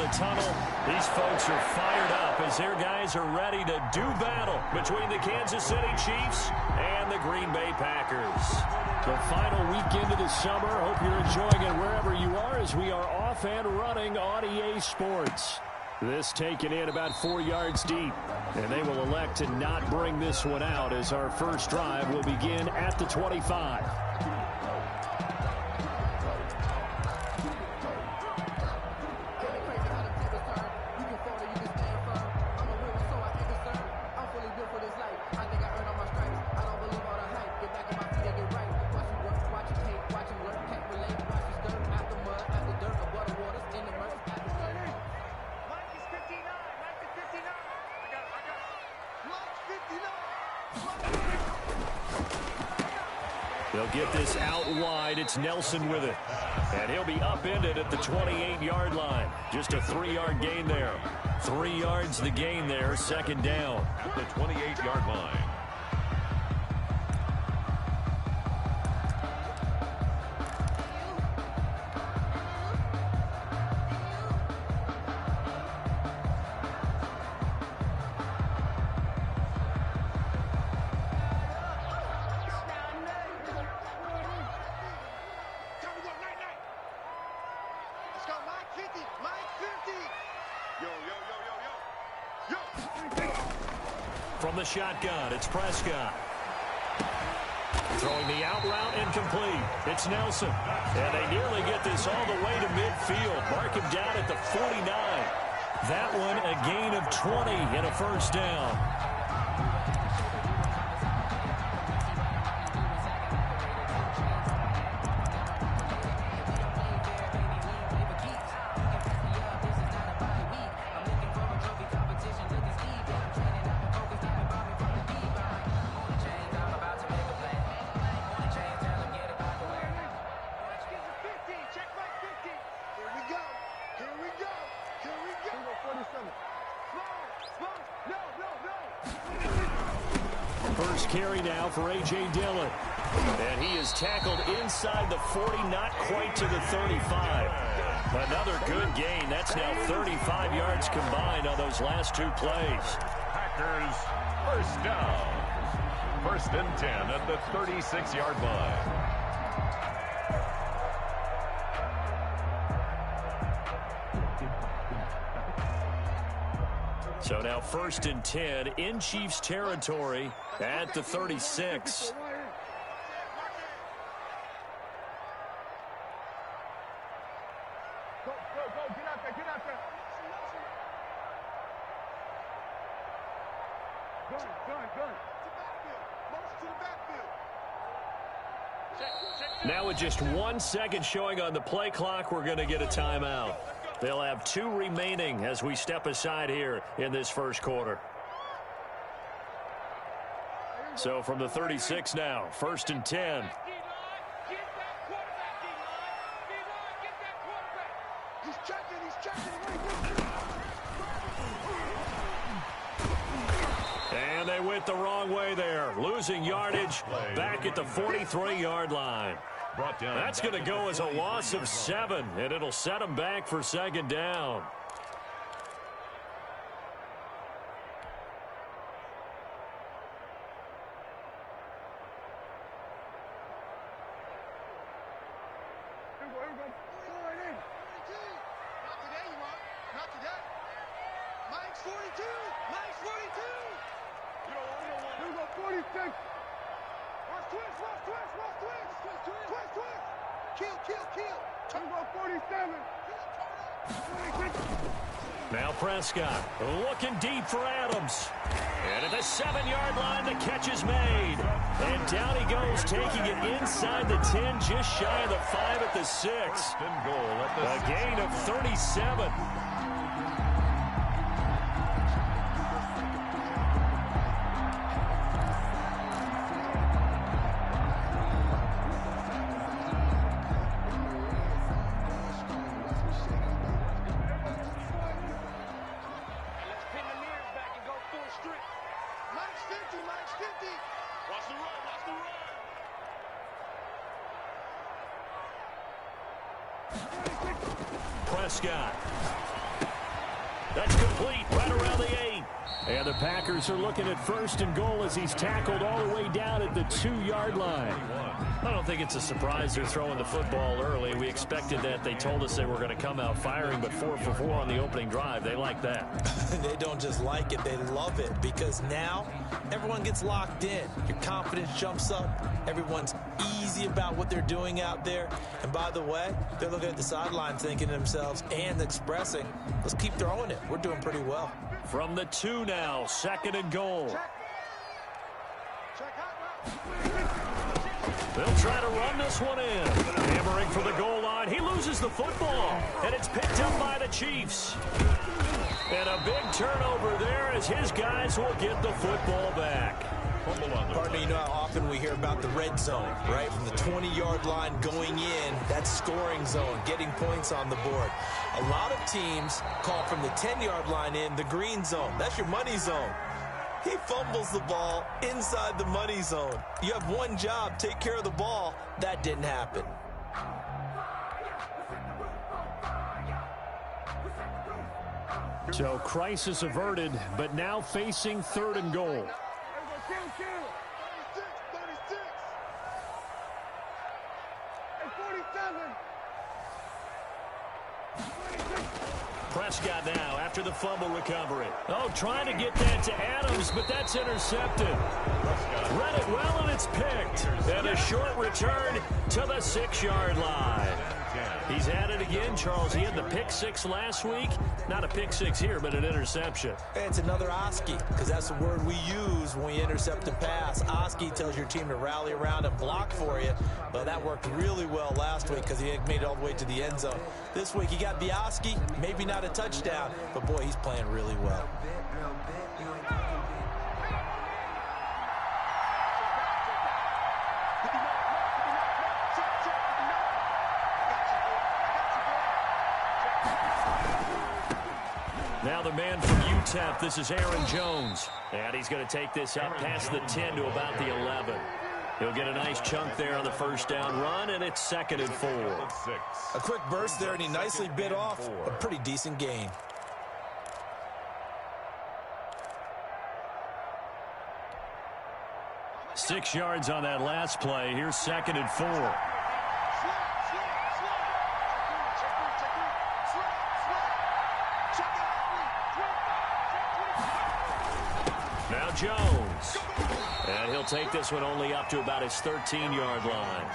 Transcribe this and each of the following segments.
the tunnel. These folks are fired up as their guys are ready to do battle between the Kansas City Chiefs and the Green Bay Packers. The final weekend of the summer. Hope you're enjoying it wherever you are as we are off and running on EA Sports. This taken in about 4 yards deep. And they will elect to not bring this one out as our first drive will begin at the 25. They'll get this out wide. It's Nelson with it. And he'll be upended at the 28-yard line. Just a 3-yard gain there. 3 yards the gain there, second down. At the 28-yard line. From the shotgun, it's Prescott. Throwing the out route incomplete. It's Nelson. And they nearly get this all the way to midfield. Mark him down at the 49. That one a gain of 20 and a first down. First carry now for A.J. Dillon. And he is tackled inside the 40, not quite to the 35. Another good gain. That's now 35 yards combined on those last 2 plays. Packers first down. 1st and 10 at the 36-yard line. So now 1st and 10 in Chiefs territory at the 36. Go, get out there. Gun. Now with just 1 second showing on the play clock, we're going to get a timeout. They'll have 2 remaining as we step aside here in this first quarter. So from the 36 now, 1st and 10. And they went the wrong way there, losing yardage back at the 43-yard line. That's going to go as a loss of 7, and it'll set them back for second down. Not today. Mike's 42. Mike's 42. You don't want. Here we go, 46. Watch twist. Kill. Here we go, 47. Now Prescott looking deep for Adams. And at the 7-yard line, the catch is made. And down he goes, taking it inside the 10, just shy of the 5 at the 6. A gain of 37. Prescott That's complete right around the 8. And the Packers are looking at first and goal as he's tackled all the way down at the 2-yard line. I don't think it's a surprise they're throwing the football early. We expected that. They told us they were going to come out firing, but 4 for 4 on the opening drive. They like that. They don't just like it, they love it, because now everyone gets locked in. Your confidence jumps up. Everyone's easy about what they're doing out there. And by the way, they're looking at the sideline thinking to themselves and expressing, let's keep throwing it. We're doing pretty well. From the 2 now, 2nd and goal. They'll try to run this one in. Hammering for the goal line. He loses the football, and it's picked up by the Chiefs. And a big turnover there as his guys will get the football back. Partner, you know how often we hear about the red zone, right? From the 20-yard line going in, that scoring zone, getting points on the board. A lot of teams call from the 10-yard line in the green zone. That's your money zone. He fumbles the ball inside the money zone. You have one job, take care of the ball. That didn't happen. So crisis averted, but now facing 3rd and goal. Prescott now after the fumble recovery. Oh, trying to get that to Adams, but that's intercepted. Read it well, and it's picked. And a short return to the 6-yard line. He's had it again, Charles. He had the pick 6 last week. Not a pick 6 here, but an interception. It's another Oski, because that's the word we use when we intercept a pass. Oski tells your team to rally around and block for you. Well, that worked really well last week because he made it all the way to the end zone. This week he got the Oski, maybe not a touchdown, but boy, he's playing really well. Now the man from UTEP, this is Aaron Jones. And he's going to take this up past the 10 to about the 11. He'll get a nice chunk there on the first down run, and it's 2nd and 4. A quick burst there, and he nicely bit off a pretty decent gain. Six yards on that last play. Here's 2nd and 4. Now Jones. And he'll take this one only up to about his 13-yard line.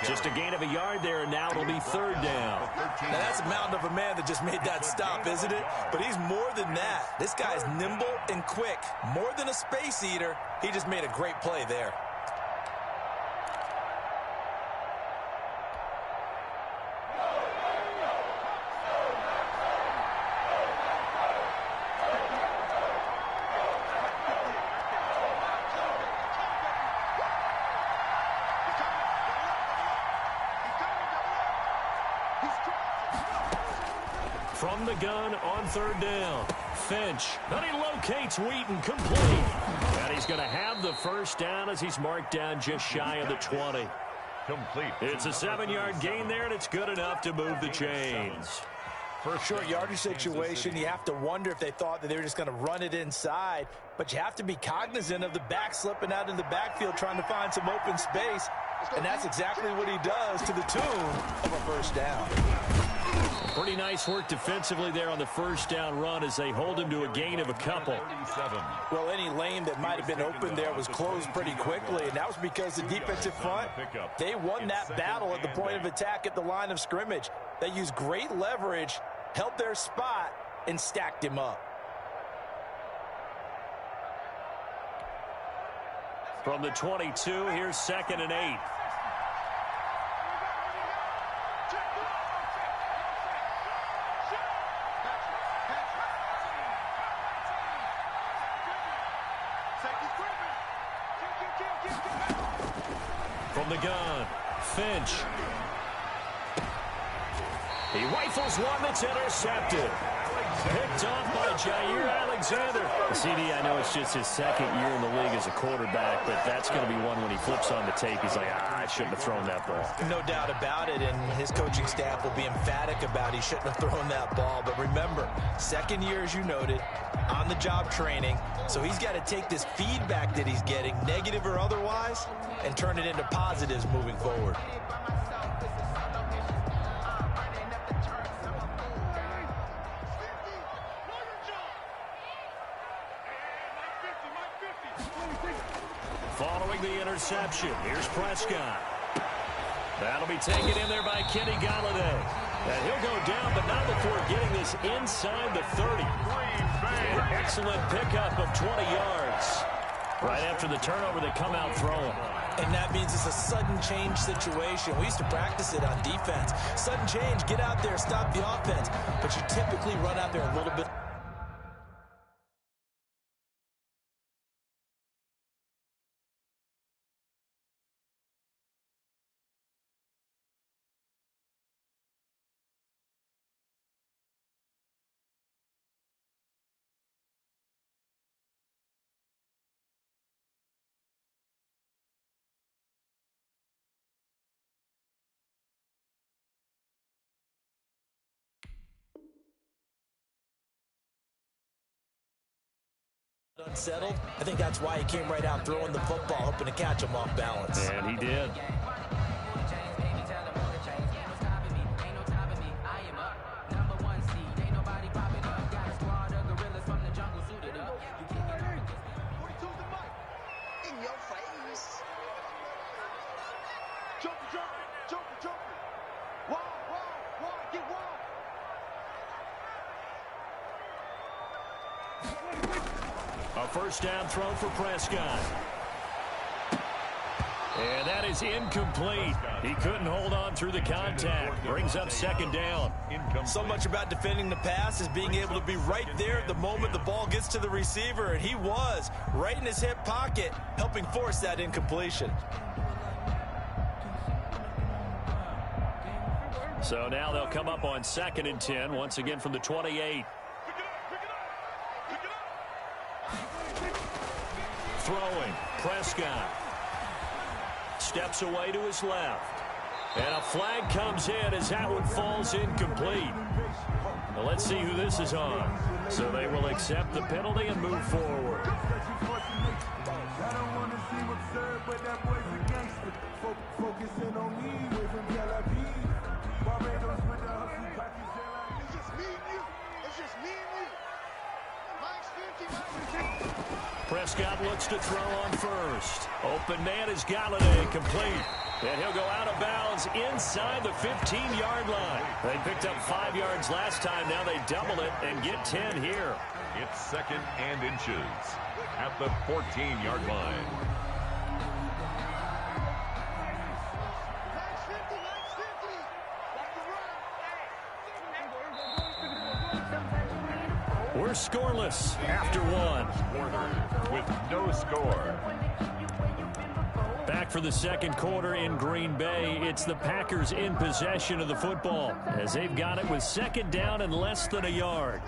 Just a gain of a yard there, and now it'll be 3rd down. Now that's a mountain of a man that just made that stop, isn't it? But he's more than that. This guy's nimble and quick. More than a space eater, he just made a great play there. From the gun on 3rd down. Finch. Then he locates Wheaton, complete. And he's going to have the first down as he's marked down just shy of the 20. Complete. It's a 7-yard gain there, and it's good enough to move the chains. For a short yardage situation, you have to wonder if they thought that they were just going to run it inside. But you have to be cognizant of the back slipping out in the backfield trying to find some open space. And that's exactly what he does to the tune of a first down. Pretty nice work defensively there on the first down run as they hold him to a gain of a couple. Well, any lane that might have been open there was closed pretty quickly, and that was because the defensive front, they won that battle at the point of attack at the line of scrimmage. They used great leverage, held their spot, and stacked him up. From the 22, here's 2nd and 8. From the gun, Finch. He rifles one that's intercepted. Picked off by Jair Alexander. CD, I know it's just his second year in the league as a quarterback, but that's going to be one when he flips on the tape. He's like, I shouldn't have thrown that ball. No doubt about it, and his coaching staff will be emphatic about he shouldn't have thrown that ball. But remember, second year, as you noted, on-the-job training, so he's got to take this feedback that he's getting, negative or otherwise, and turn it into positives moving forward. Following the interception, here's Prescott. That'll be taken in there by Kenny Galladay. And he'll go down, but not before getting this inside the 30. An excellent pickup of 20 yards. Right after the turnover, they come out throwing. And that means it's a sudden change situation. We used to practice it on defense. Sudden change, get out there, stop the offense. But you typically run out there a little bit. Unsettled. I think that's why he came right out throwing the football, hoping to catch him off balance. And he did. A first down throw for Prescott. And that is incomplete. He couldn't hold on through the contact. Brings up second down. So much about defending the pass is being able to be right there the moment the ball gets to the receiver. And he was right in his hip pocket, helping force that incompletion. So now they'll come up on 2nd and 10, once again from the 28. Throwing, Prescott. Steps away to his left. And a flag comes in as that one falls incomplete. Now let's see who this is on. So they will accept the penalty and move forward. Prescott looks to throw on first. Open man is Galladay, complete. And he'll go out of bounds inside the 15-yard line. They picked up 5 yards last time. Now they double it and get 10 here. It's 2nd and inches at the 14-yard line. We're scoreless after one. With no score. Back for the second quarter in Green Bay. It's the Packers in possession of the football as they've got it with second down and less than a yard.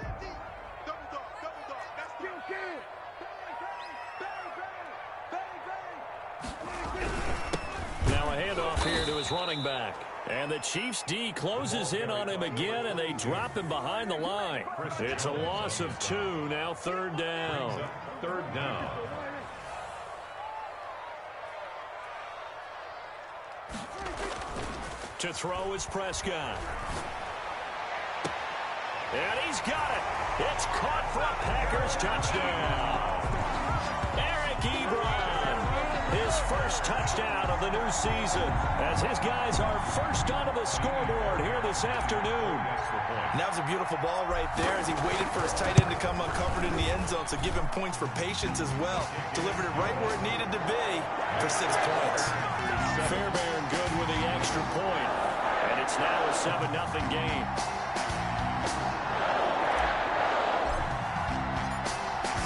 Now a handoff here to his running back. And the Chiefs D closes in on him again, and they drop him behind the line. It's a loss of 2, now 3rd down. 3rd down. To throw is Prescott. And he's got it. It's caught for a Packers touchdown. Eric Ebron, his first touchdown of the new season, as his guys are first onto the scoreboard here this afternoon. And that was a beautiful ball right there as he waited for his tight end to come uncovered in the end zone, so give him points for patience as well. Delivered it right where it needed to be for 6 points. Fairbairn good with the extra point, and it's now a 7-0 game.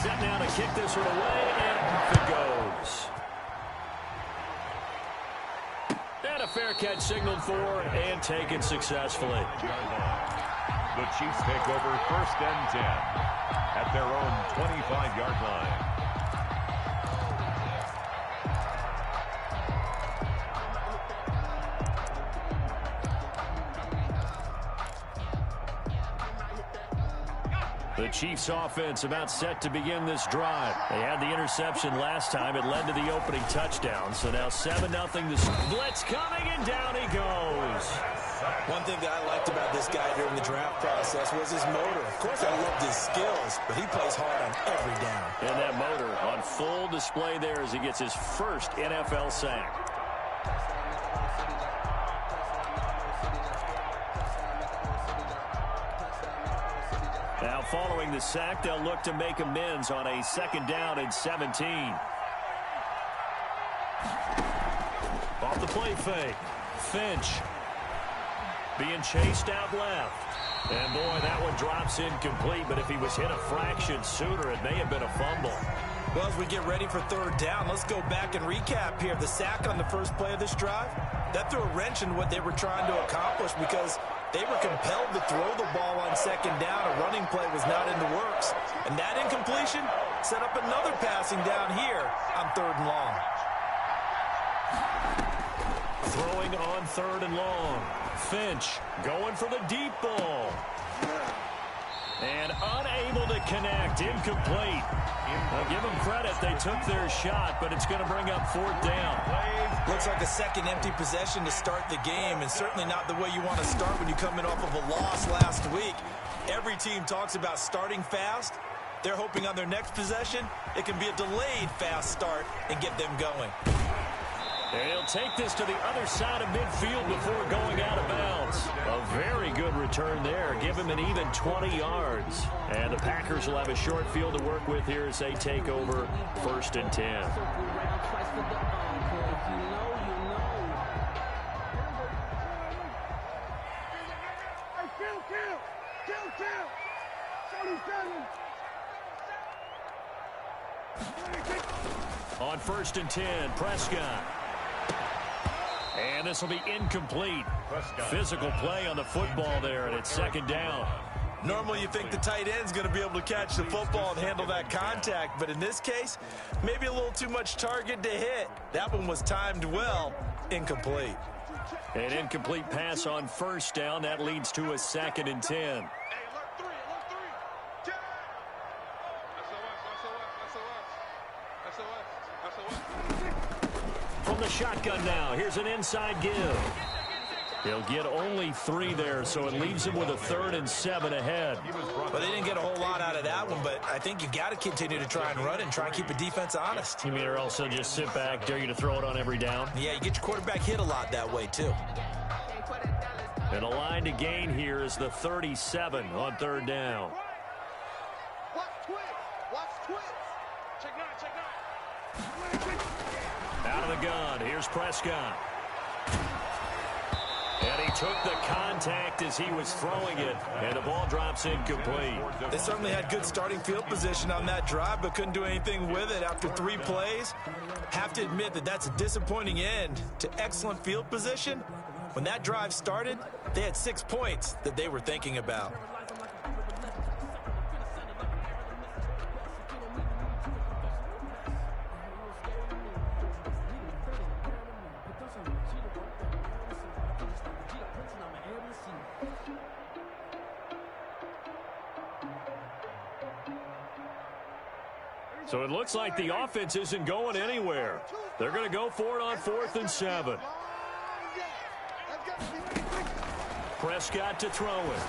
Set now to kick this one away, and off it goes. And a fair catch signaled for and taken successfully. The Chiefs take over 1st and 10 at their own 25-yard line. The Chiefs offense about set to begin this drive. They had the interception last time. It led to the opening touchdown. So now 7-0. The blitz coming, and down he goes. One thing that I liked about this guy during the draft process was his motor. Of course, I loved his skills, but he plays hard on every down. And that motor on full display there as he gets his first NFL sack. Now, following the sack, they'll look to make amends on a 2nd down and 17. Off the play fake. Finch being chased out left. And, boy, that one drops incomplete. But if he was hit a fraction sooner, it may have been a fumble. Well, as we get ready for 3rd down, let's go back and recap here. The sack on the first play of this drive, that threw a wrench in what they were trying to accomplish because they were compelled to throw the ball on 2nd down. A running play was not in the works. And that incompletion set up another passing down here on 3rd and long. Throwing on 3rd and long. Finch going for the deep ball. And unable to connect. Incomplete. I'll give them credit. They took their shot, but it's going to bring up 4th down. Looks like a second empty possession to start the game, and certainly not the way you want to start when you come in off of a loss last week. Every team talks about starting fast. They're hoping on their next possession, it can be a delayed fast start and get them going. And he'll take this to the other side of midfield before going out of bounds. A very good return there. Give him an even 20 yards. And the Packers will have a short field to work with here as they take over 1st and 10. On 1st and 10, Prescott. And this will be incomplete. Physical play on the football there, and it's 2nd down. Normally you think the tight end's going to be able to catch the football and handle that contact, but in this case, maybe a little too much target to hit. That one was timed well. Incomplete. An incomplete pass on 1st down. That leads to a 2nd and 10. From the shotgun now, here's an inside give. He'll get only 3 there, so it leaves him with a 3rd and 7 ahead. Well, they didn't get a whole lot out of that one, but I think you got to continue to try and run and try and keep the defense honest. You mean or else they'll just sit back, dare you to throw it on every down? Yeah, you get your quarterback hit a lot that way, too. And a line to gain here is the 37 on 3rd down. Watch twitch. Watch twitch. Check 9, check 9. Out of the gun, here's Prescott. And he took the contact as he was throwing it, and the ball drops incomplete. They certainly had good starting field position on that drive, but couldn't do anything with it after 3 plays. Have to admit that that's a disappointing end to excellent field position. When that drive started, they had 6 points that they were thinking about. So it looks like the offense isn't going anywhere. They're going to go for it on 4th and 7. Prescott to throw it.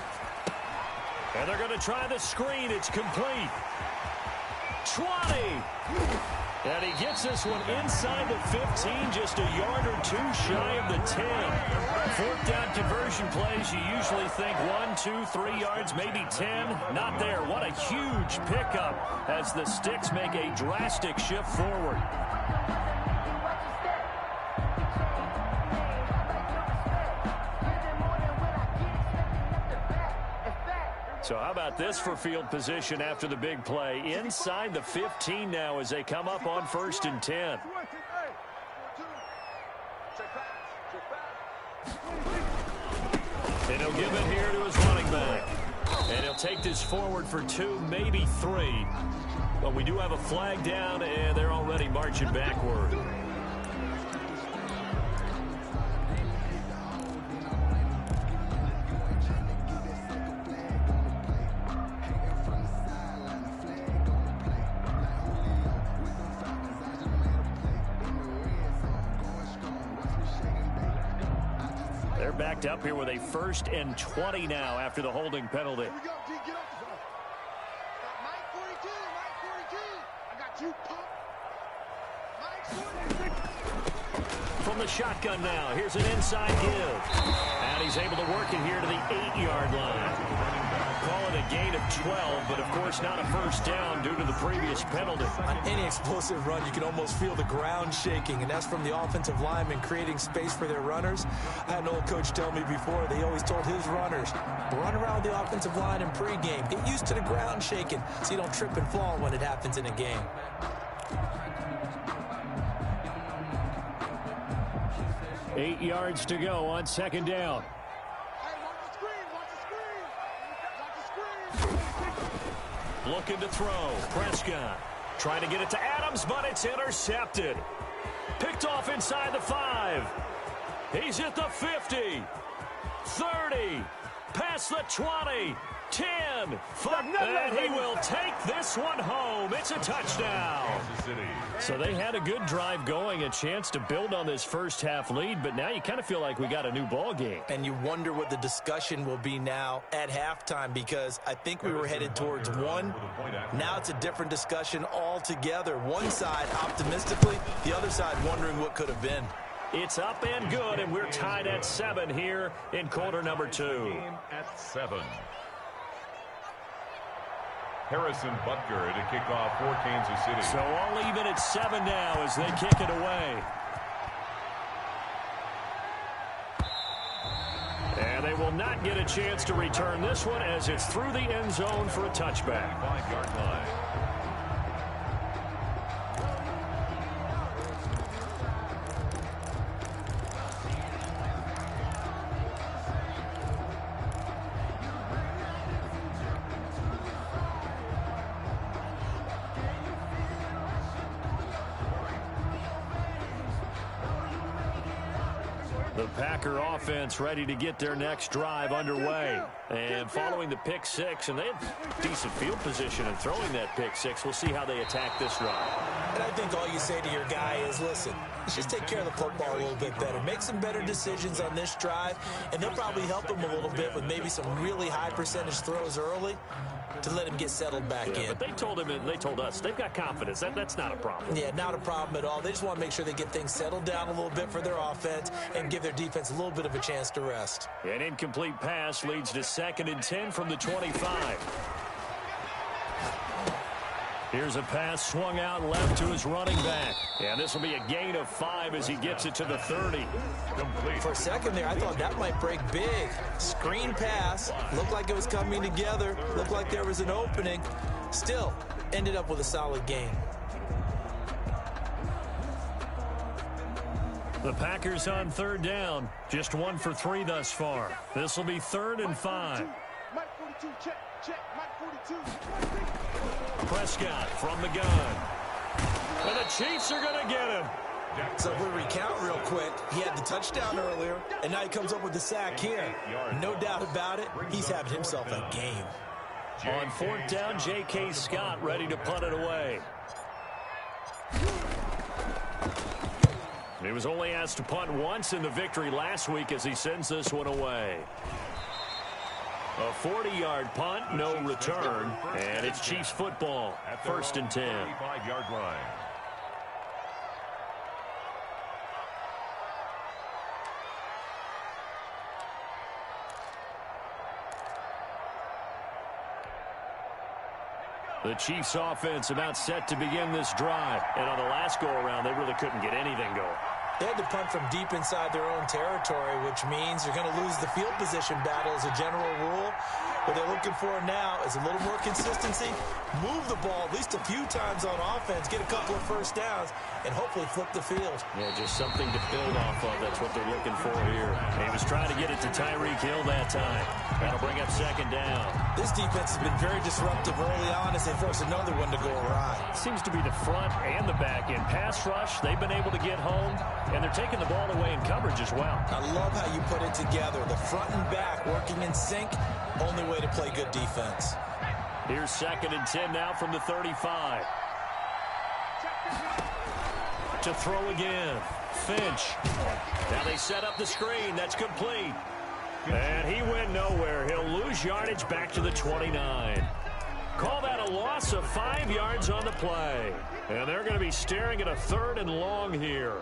And they're going to try the screen. It's complete. 20. And he gets this one inside the 15, just a yard or 2 shy of the 10. 4th down conversion plays, you usually think 1, 2, 3 yards, maybe 10. Not there. What a huge pickup as the Sticks make a drastic shift forward. So how about this for field position after the big play? Inside the 15 now as they come up on 1st and 10. And he'll give it here to his running back. And he'll take this forward for 2, maybe 3. But we do have a flag down, and they're already marching backward. They're backed up here with a 1st and 20 now after the holding penalty. Here we go, D, get off the phone. Mike 42, Mike 42. I got you, pump. Mike 46. From the shotgun now, here's an inside give. And he's able to work it here to the 8-yard line. Call it a gain of 12, but of course not a 1st down due to the previous penalty. On any explosive run, you can almost feel the ground shaking, and that's from the offensive linemen creating space for their runners. I had an old coach tell me before, they always told his runners, run around the offensive line in pregame. Get used to the ground shaking so you don't trip and fall when it happens in a game. Eight yards to go on 2nd down. Looking to throw. Prescott trying to get it to Adams, but it's intercepted. Picked off inside the 5. He's at the 50. 30. Past the 20. 10. 5. And he will take this one home. It's a touchdown. So they had a good drive going, a chance to build on this first half lead, but now you kind of feel like we got a new ball game. And you wonder what the discussion will be now at halftime, because I think we were headed towards 1. Now it's a different discussion altogether. One side optimistically, the other side wondering what could have been. It's up and good, and we're tied at 7 here in quarter number 2. Game at 7. Harrison Butker to kick off for Kansas City. So all even at 7 now as they kick it away. And they will not get a chance to return this one as it's through the end zone for a touchback. 5-yard line. The Packer offense ready to get their next drive underway. And following the pick 6, and they have decent field position in throwing that pick 6. We'll see how they attack this drive. And I think all you say to your guy is, listen, let's just take care of the football a little bit better. Make some better decisions on this drive, and they'll probably help him a little bit with maybe some really high percentage throws early to let him get settled back in. But they told him, and they told us, they've got confidence. That's not a problem. Yeah, not a problem at all. They just want to make sure they get things settled down a little bit for their offense and give their defense a little bit of a chance to rest. An incomplete pass leads to 2nd and 10 from the 25. Here's a pass swung out left to his running back. And this will be a gain of 5 as he gets it to the 30. Complete. For a second there, I thought that might break big. Screen pass. Looked like it was coming together. Looked like there was an opening. Still, ended up with a solid gain. The Packers on 3rd down. Just 1 for 3 thus far. This will be 3rd and 5. Mike 42, check, check, Mike 42. Prescott from the gun. And the Chiefs are going to get him. So if we recount real quick, he had the touchdown earlier, and now he comes up with the sack here. No doubt about it, he's having himself a game. On 4th down, J.K. Scott ready to punt it away. He was only asked to punt once in the victory last week as he sends this one away. A 40-yard punt, no return, and it's Chiefs football, 1st and 10. 5-yard line. The Chiefs offense about set to begin this drive, and on the last go-around, they really couldn't get anything going. They had to punt from deep inside their own territory, which means you're going to lose the field position battle as a general rule. What they're looking for now is a little more consistency, move the ball at least a few times on offense, get a couple of first downs, and hopefully flip the field. Yeah, just something to build off of. That's what they're looking for here. He was trying to get it to Tyreek Hill that time. That'll bring up second down. This defense has been very disruptive early on as they force another one to go awry. Seems to be the front and the back end. Pass rush, they've been able to get home, and they're taking the ball away in coverage as well. I love how you put it together. The front and back working in sync, only way to play good defense. Here's 2nd and 10 now from the 35. To throw again. Finch. Now they set up the screen. That's complete. And he went nowhere. He'll lose yardage back to the 29. Call that a loss of 5 yards on the play. And they're going to be staring at a 3rd and long here.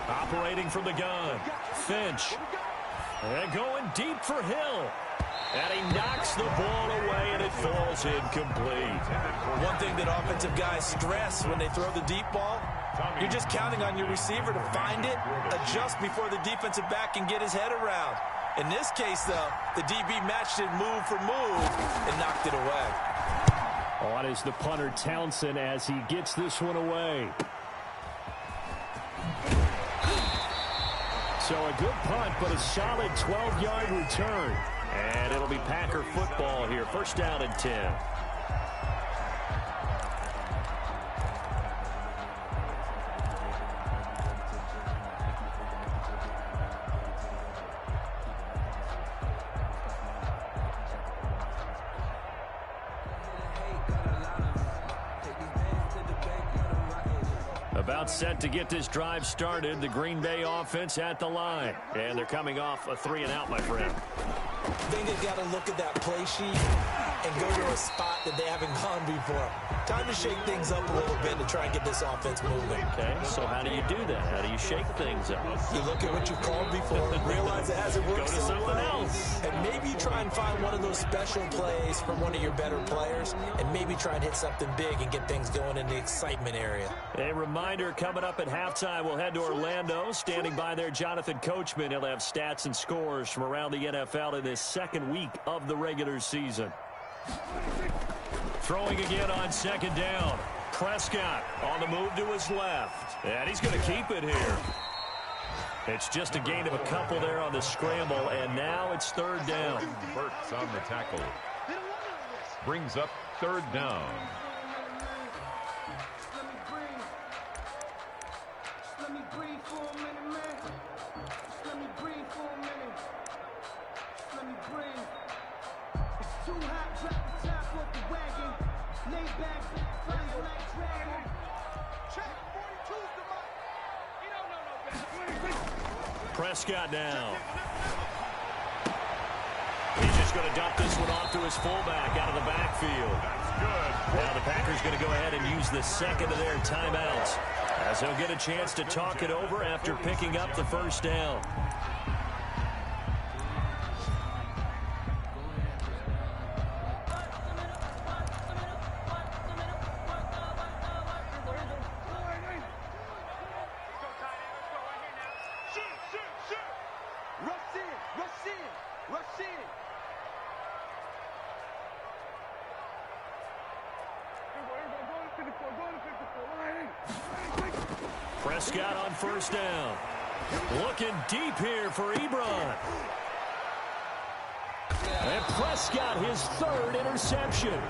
Operating from the gun. Finch. And going deep for Hill. And he knocks the ball away, and it falls incomplete. One thing that offensive guys stress when they throw the deep ball, you're just counting on your receiver to find it, adjust before the defensive back can get his head around. In this case, though, the DB matched it move for move and knocked it away. On is the punter, Townsend, as he gets this one away. So a good punt, but a solid 12-yard return. And it'll be Packer football here. 1st down and 10. About set to get this drive started. The Green Bay offense at the line. And they're coming off a 3-and-out, my friend. I think they've got to look at that play sheet and go to a spot that they haven't gone before. Time to shake things up a little bit to try and get this offense moving. Okay, so how do you do that? How do you shake things up? You look at what you've called before, realize it hasn't worked Go to so something well, else. and maybe try and find one of those special plays from one of your better players, and maybe try and hit something big and get things going in the excitement area. A reminder, coming up at halftime, we'll head to Orlando. Standing by there, Jonathan Coachman. He'll have stats and scores from around the NFL in this 2nd week of the regular season. Throwing again on 2nd down. Prescott on the move to his left. And he's going to keep it here. It's just a gain of a couple there on the scramble, and now it's 3rd down. Burks on the tackle. Brings up 3rd down. Let me breathe for a minute, man. Let me breathe for a minute. Let me breathe. It's too hot, drop the top off the wagon. Lay back, fire like dragon. Check 42's the mic. He don't know no better. Prescott now. He's just going to dump this one off to his fullback out of the backfield. That's good. Now the Packers going to go ahead and use the 2nd of their timeouts, as they'll get a chance to talk it over after picking up the 1st down. Prescott on 1st down. Looking deep here for Ebron. And Prescott, his 3rd interception.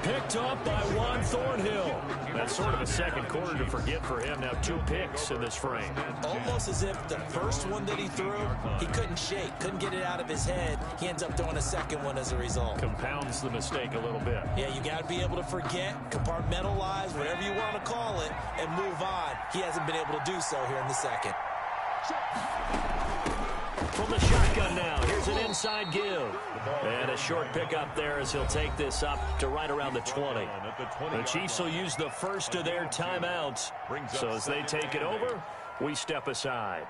Picked up by Juan Thornhill. That's sort of a 2nd quarter to forget for him. Now 2 picks in this frame. Almost as if the first one that he threw, he couldn't shake, couldn't get it out of his head. He ends up throwing a 2nd one as a result. Compounds the mistake a little bit. Yeah, you got to be able to forget, compartmentalize, whatever you want to call it, and move on. He hasn't been able to do so here in the 2nd. From the shotgun now, here's an inside give. And a short pickup there as he'll take this up to right around the 20. The Chiefs will use the 1st of their timeouts. So as they take it over, we step aside.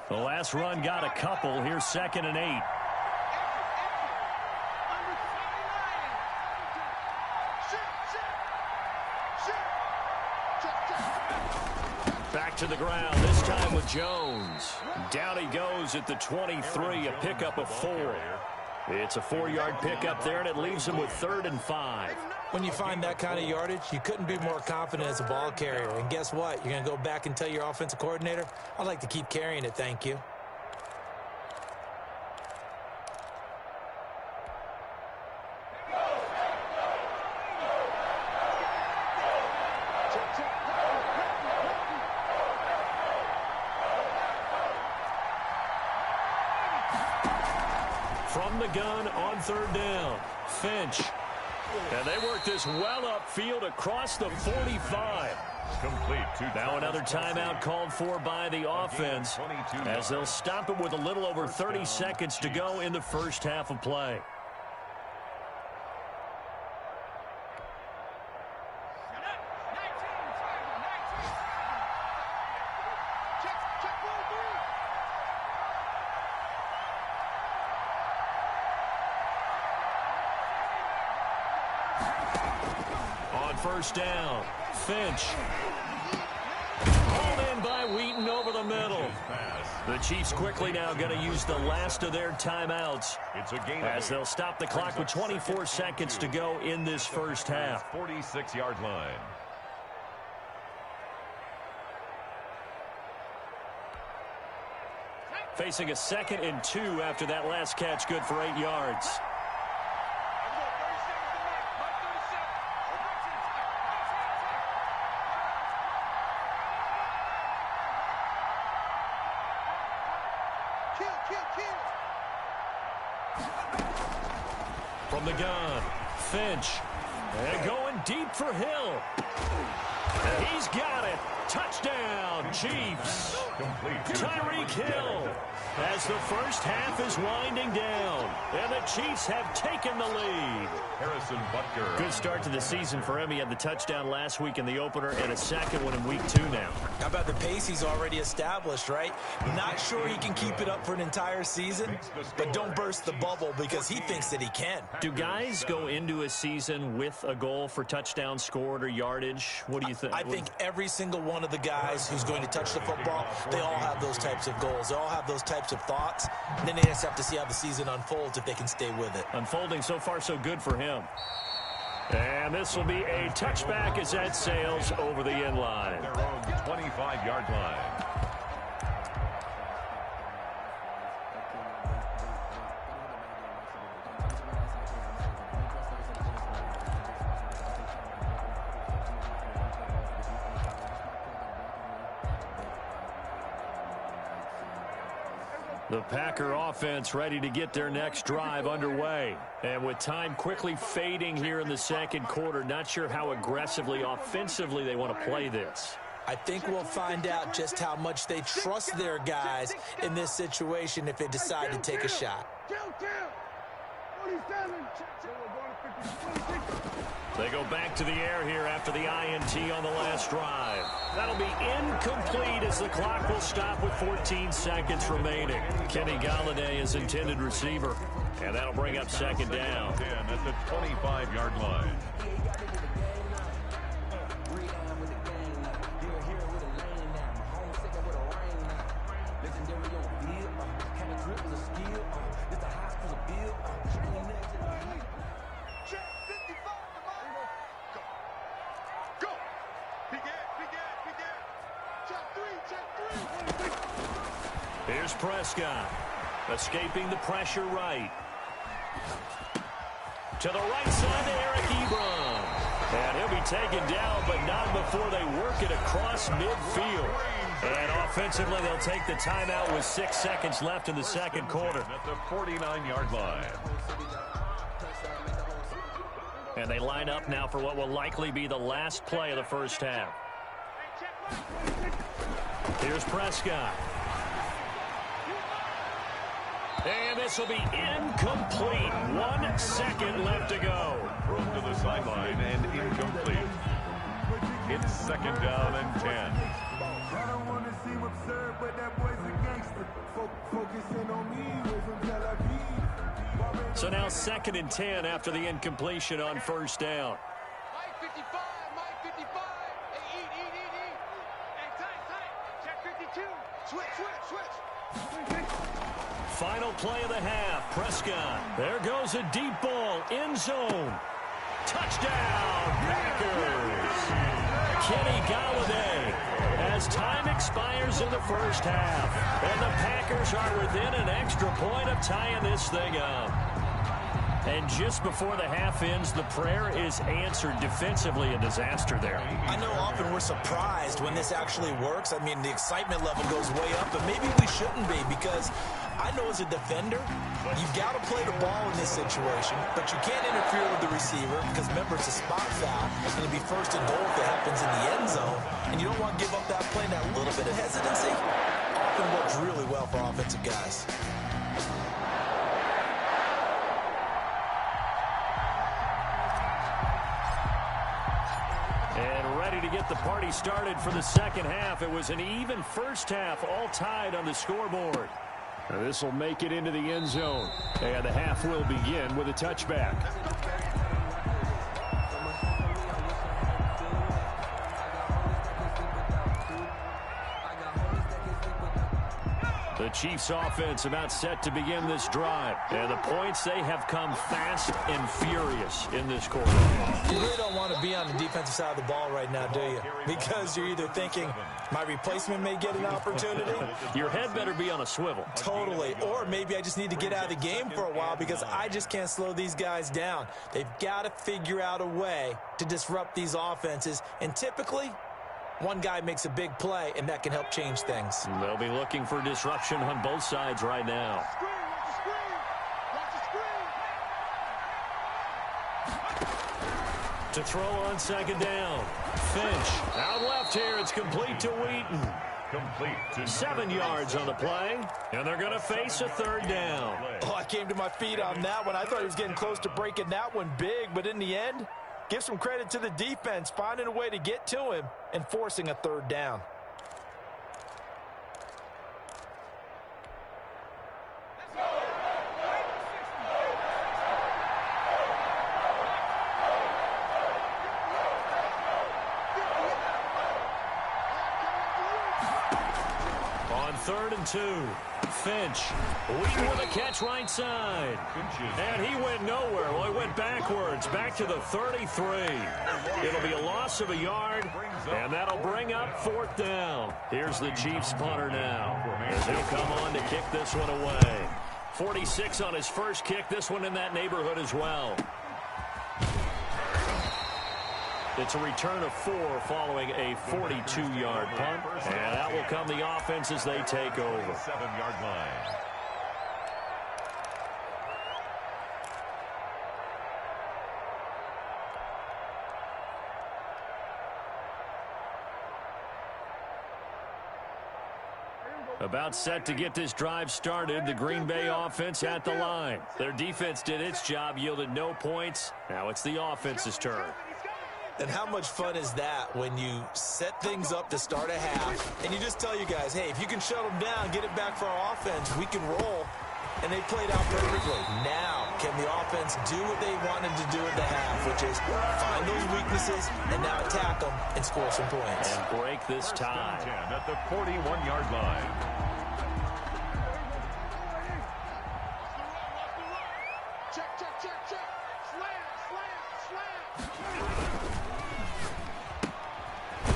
The last run got a couple. Here's 2nd and 8. Back to the ground, this time with Jones. Down he goes at the 23, a pickup of 4. It's a 4-yard pickup there, and it leaves him with 3rd and 5. When you find that kind of yardage, you couldn't be more confident as a ball carrier. And guess what? You're going to go back and tell your offensive coordinator, I'd like to keep carrying it, thank you. From the gun on 3rd down, Finch. And they work this well upfield across the 45. Complete. Now another timeout called for by the offense as they'll stop it with a little over 30 seconds to go in the first half of play. First down, Finch. Hauled in by Wheaton over the middle. The Chiefs quickly now going to use the last of their timeouts as they'll stop the clock with 24 seconds to go in this first half. 46-yard line. Facing a 2nd and 2 after that last catch, good for 8 yards. From the gun, Finch. And going deep for Hill. And he's got it. Touchdown, Chiefs. Tyreek Hill as the first half is winding down. And the Chiefs have taken the lead. Harrison Butker. Good start to the season for him. He had the touchdown last week in the opener and a second one in week 2 now. How about the pace he's already established, right? Not sure he can keep it up for an entire season, but don't burst the bubble because he thinks that he can. Do guys go into a season with a goal for touchdown scored or yardage? What do you think? I think every single one of the guys who's going to touch the football, they all have those types of goals. They all have those types of thoughts. And then they just have to see how the season unfolds if they can stay with it. Unfolding so far so good for him. And this will be a touchback as that sails over the end line. Their own 25-yard line. The Packer offense ready to get their next drive underway. And with time quickly fading here in the second quarter, not sure how aggressively, offensively they want to play this. I think we'll find out just how much they trust their guys in this situation if they decide to take a shot. They go back to the air here after the INT on the last drive. That'll be incomplete as the clock will stop with 14 seconds remaining. Kenny Galladay is intended receiver, and that'll bring up second down. 10 at the 25-yard line. Here's Prescott, escaping the pressure right. To the right side to Eric Ebron. And he'll be taken down, but not before they work it across midfield. And offensively, they'll take the timeout with 6 seconds left in the second quarter. At the 49-yard line. And they line up now for what will likely be the last play of the first half. Here's Prescott. And this will be incomplete. 1 second left to go. Thrown to the sideline and incomplete. It's second down and 10. I don't want to seem absurd, but that boy's a gangster. So now 2nd and 10 after the incompletion on first down. Mike 55, Mike 55. Hey, eat. Hey, tight. Check 52. Switch. Final play of the half. Prescott. There goes a deep ball. End zone. Touchdown, Packers. Kenny Golladay. As time expires in the first half. And the Packers are within an extra point of tying this thing up. And just before the half ends, the prayer is answered. Defensively, a disaster there. I know often we're surprised when this actually works. I mean, the excitement level goes way up, but maybe we shouldn't be, because I know as a defender, you've got to play the ball in this situation, but you can't interfere with the receiver because, remember, it's a spot foul. It's going to be 1st and goal if it happens in the end zone, and you don't want to give up that play. That little bit of hesitancy often works really well for offensive guys. And ready to get the party started for the second half. It was an even first half, all tied on the scoreboard. This will make it into the end zone. And the half will begin with a touchback. The Chiefs offense about set to begin this drive. And the points, they have come fast and furious in this quarter. You really don't want to be on the defensive side of the ball right now, do you? Because you're either thinking, my replacement may get an opportunity. Your head better be on a swivel. Totally. Or maybe I just need to get out of the game for a while because I just can't slow these guys down. They've got to figure out a way to disrupt these offenses. And typically, one guy makes a big play, and that can help change things. They'll be looking for disruption on both sides right now. To throw on second down. Finch out left here. It's complete to Wheaton. 7 yards on the play, and they're going to face a 3rd down. Oh, I came to my feet on that one. I thought he was getting close to breaking that one big, but in the end, give some credit to the defense, finding a way to get to him and forcing a 3rd down. On 3rd and 2, Finch. Wheaton with a catch right side. And he went nowhere. Well, he went backwards, back to the 33. It'll be a loss of a yard, and that'll bring up 4th down. Here's the Chiefs punter now, as he'll come on to kick this one away. 46 on his first kick, this one in that neighborhood as well. It's a return of 4 following a 42-yard punt. And out will come the offense as they take over. 7-yard line. About set to get this drive started. The Green Bay offense at the line. Their defense did its job, yielded no points. Now it's the offense's turn. And how much fun is that when you set things up to start a half and you just tell you guys, hey, if you can shut them down, get it back for our offense, we can roll. And they played out perfectly. Now, can the offense do what they wanted to do at the half, which is find those weaknesses and now attack them and score some points. And break this tie. 10 at the 41-yard line. Check. Slam.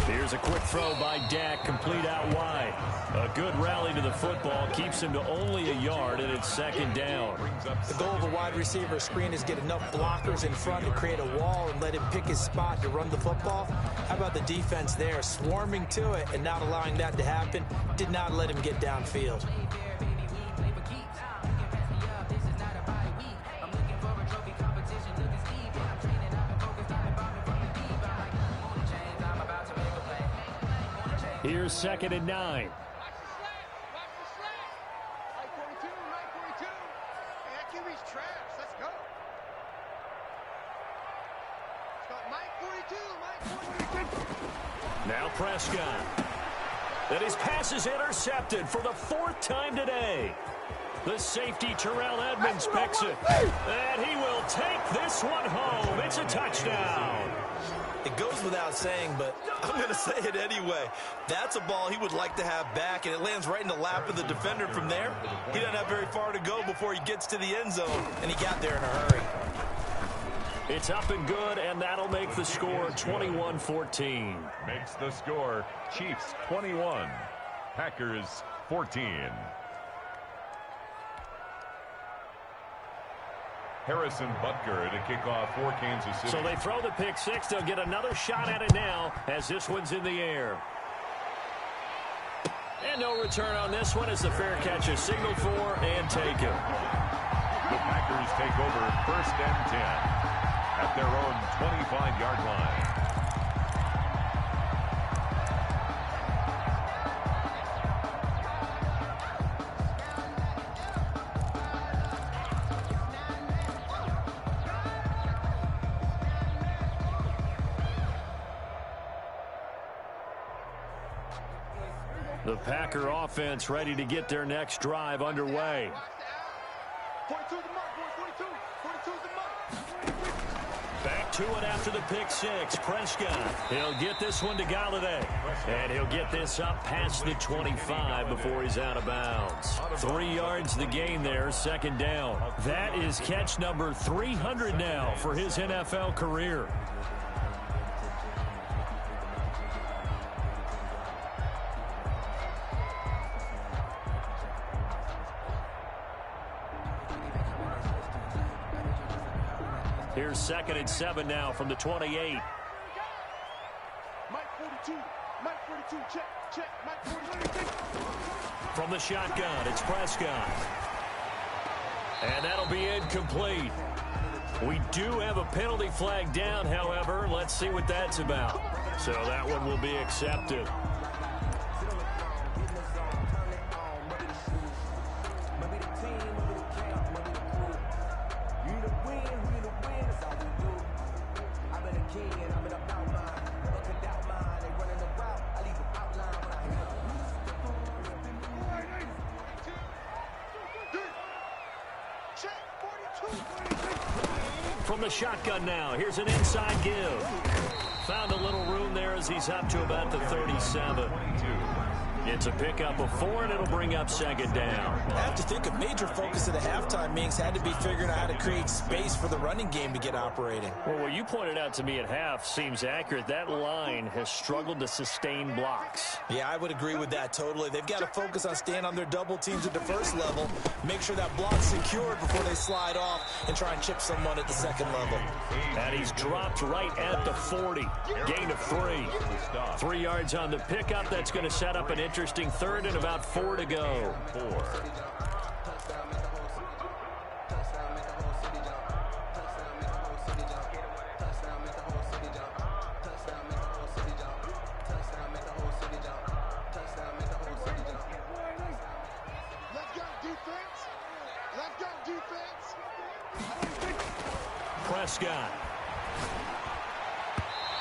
Here's a quick throw by Dak, complete out wide. A good rally to the football keeps him to only a yard, and it's 2nd down. The goal of a wide receiver screen is get enough blockers in front to create a wall and let him pick his spot to run the football. How about the defense there, swarming to it and not allowing that to happen? Did not let him get downfield. Here's 2nd and 9. Now Prescott. And his pass is intercepted for the 4th time today. The safety, Terrell Edmonds, picks it. And he will take this one home. It's a touchdown. It goes without saying, but I'm going to say it anyway. That's a ball he would like to have back, and it lands right in the lap of the defender from there. He doesn't have very far to go before he gets to the end zone, and he got there in a hurry. It's up and good, and that'll make the score 21-14. Makes the score Chiefs 21, Packers 14. Harrison Butker to kick off for Kansas City. So they throw the pick six. They'll get another shot at it now as this one's in the air. And no return on this one as the fair catch is signaled for and taken. The Packers take over 1st and 10 at their own 25-yard line. The Packer offense ready to get their next drive underway. 42's the mark, boys. 42's the mark. Back to it after the pick six. Prescott. He'll get this one to Galladay. And he'll get this up past the 25 before he's out of bounds. 3 yards the gain there, 2nd down. That is catch number 300 now for his NFL career. Here's 2nd and 7 now from the 28. Mike 42. Mike 42. Check. Mike 42. From the shotgun, it's Prescott. And that'll be incomplete. We do have a penalty flag down, however. Let's see what that's about. So that one will be accepted. From the shotgun now, here's an inside give. Found a little room there as he's up to about the 37. It's a pickup of 4, and it'll bring up 2nd down. I have to think a major focus of the halftime meetings had to be figuring out how to create space for the running game to get operating. Well, what you pointed out to me at half seems accurate. That line has struggled to sustain blocks. Yeah, I would agree with that totally. They've got to focus on staying on their double teams at the first level, make sure that block's secured before they slide off and try and chip someone at the 2nd level. And he's dropped right at the 40. Gain of 3. 3 yards on the pickup. That's going to set up an interesting 3rd and about 4 to go. Prescott.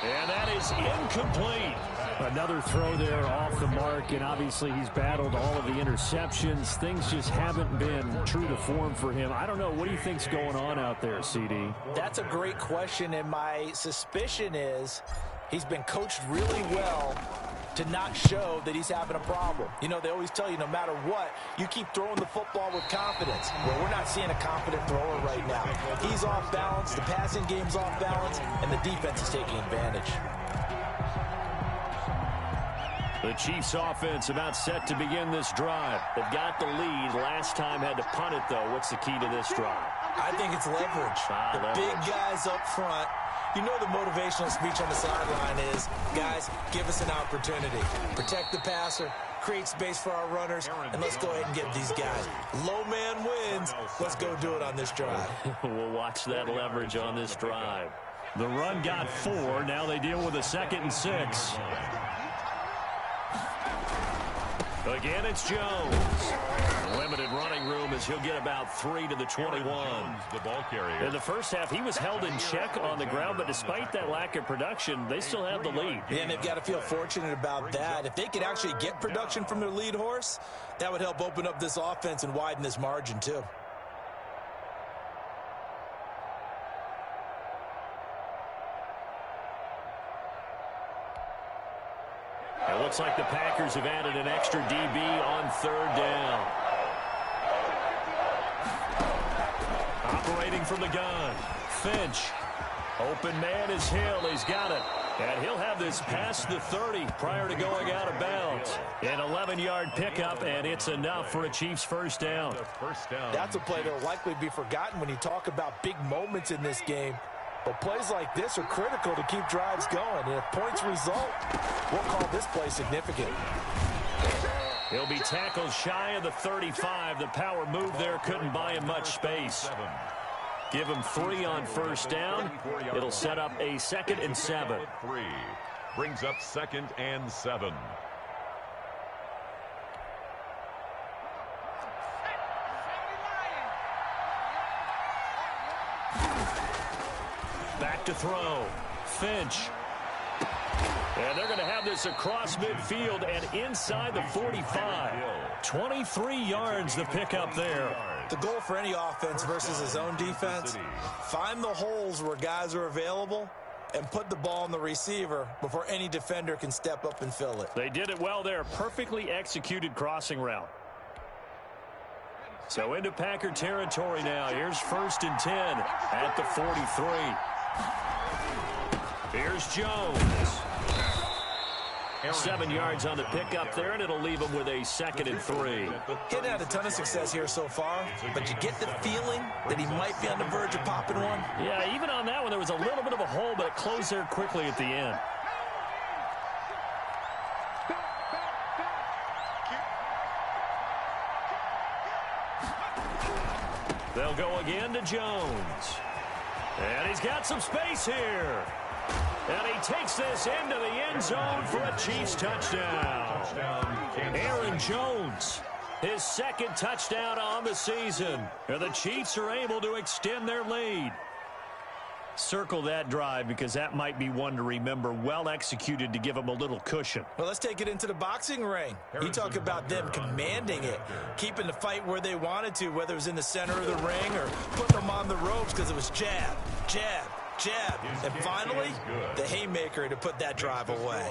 And that is incomplete. Another throw there off the mark, and obviously he's battled all of the interceptions. Things just haven't been true to form for him. I don't know. What do you think's going on out there, CD? That's a great question, and my suspicion is he's been coached really well to not show that he's having a problem. You know, they always tell you no matter what, you keep throwing the football with confidence. Well, we're not seeing a confident thrower right now. He's off balance, the passing game's off balance, and the defense is taking advantage. The Chiefs offense about set to begin this drive. They've got the lead. Last time had to punt it, though. What's the key to this drive? I think it's leverage. The big guys up front. You know the motivational speech on the sideline is, guys, give us an opportunity. Protect the passer, create space for our runners, and let's go ahead and get these guys. Low man wins. Let's go do it on this drive. We'll watch that leverage on this drive. The run got 4. Now they deal with a 2nd and 6. Again, it's Jones. Limited running room as he'll get about 3 to the 21. The ball carrier. In the first half, he was held in check on the ground, but despite that lack of production, they still have the lead. Yeah, and they've got to feel fortunate about that. If they could actually get production from their lead horse, that would help open up this offense and widen this margin too. It looks like the Packers have added an extra DB on 3rd down. Operating from the gun, Finch. Open man is Hill. He's got it. And he'll have this past the 30 prior to going out of bounds. An 11-yard pickup, and it's enough for a Chiefs first down. That's a play that will likely be forgotten when you talk about big moments in this game. But plays like this are critical to keep drives going. And if points result, we'll call this play significant. He'll be tackled shy of the 35. The power move there couldn't buy him much space. Give him 3 on first down. It'll set up a 2nd and 7. 3 brings up 2nd and 7. Back to throw. Finch. And they're going to have this across midfield and inside the 45. 23 yards the pickup there. The goal for any offense versus his own defense, find the holes where guys are available and put the ball on the receiver before any defender can step up and fill it. They did it well there. Perfectly executed crossing route. So into Packer territory now. Here's 1st and 10 at the 43. Here's Jones. 7 yards on the pickup there, and it'll leave him with a 2nd and 3. He had a ton of success here so far, but you get the feeling that he might be on the verge of popping one. Yeah, even on that one, there was a little bit of a hole, but it closed there quickly at the end. They'll go again to Jones. And he's got some space here. And he takes this into the end zone for a Chiefs touchdown. Aaron Jones, his 2nd touchdown on the season. And the Chiefs are able to extend their lead. Circle that drive because that might be one to remember. Well executed to give them a little cushion. Well, let's take it into the boxing ring. You talk about them commanding it, keeping the fight where they wanted to, whether it was in the center of the ring or putting them on the ropes because it was jab, jab, jab. And finally, the haymaker to put that drive away.